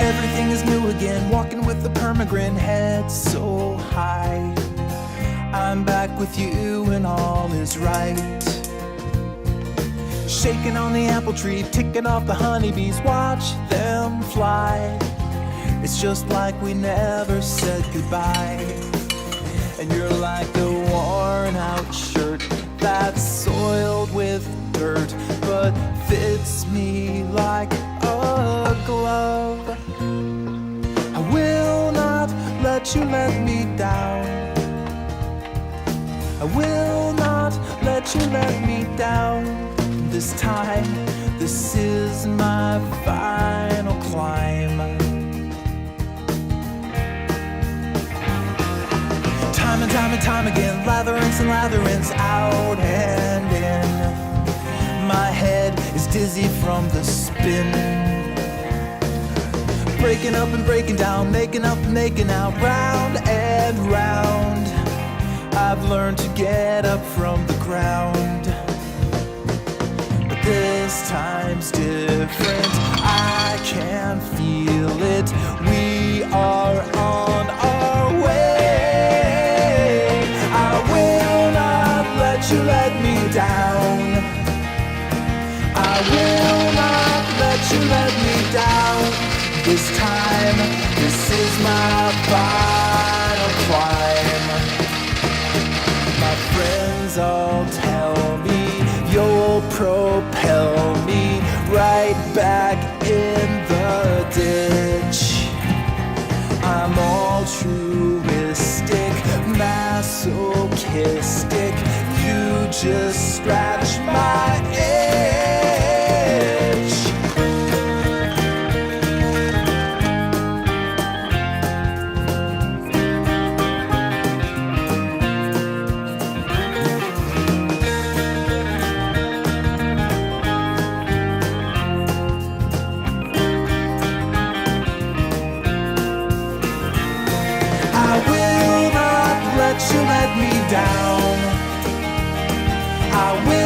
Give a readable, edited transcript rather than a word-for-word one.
Everything is new again, walking with the permagrin, head so high. I'm back with you and all is right. Shaking on the apple tree, ticking off the honeybees, watch them fly. It's just like we never said goodbye. And you're like a worn out shirt that's soiled with dirt, but fits me like a glove. I will not let you let me down. I will not let you let me down. This time, this is my final climb. Time and time and time again, latherings and latherings, out and in. My head is dizzy from the spin. Breaking up and breaking down, making up and making out, round and round. I've learned to get up from the ground. But this time's different, I can feel it. We are on our way. I will not let you let me down. I will not let you let me down. This time, this is my final climb. My friends all tell me you'll propel me right back in the ditch. I'm altruistic, masochistic. You just scratch my itch. You let me down. I will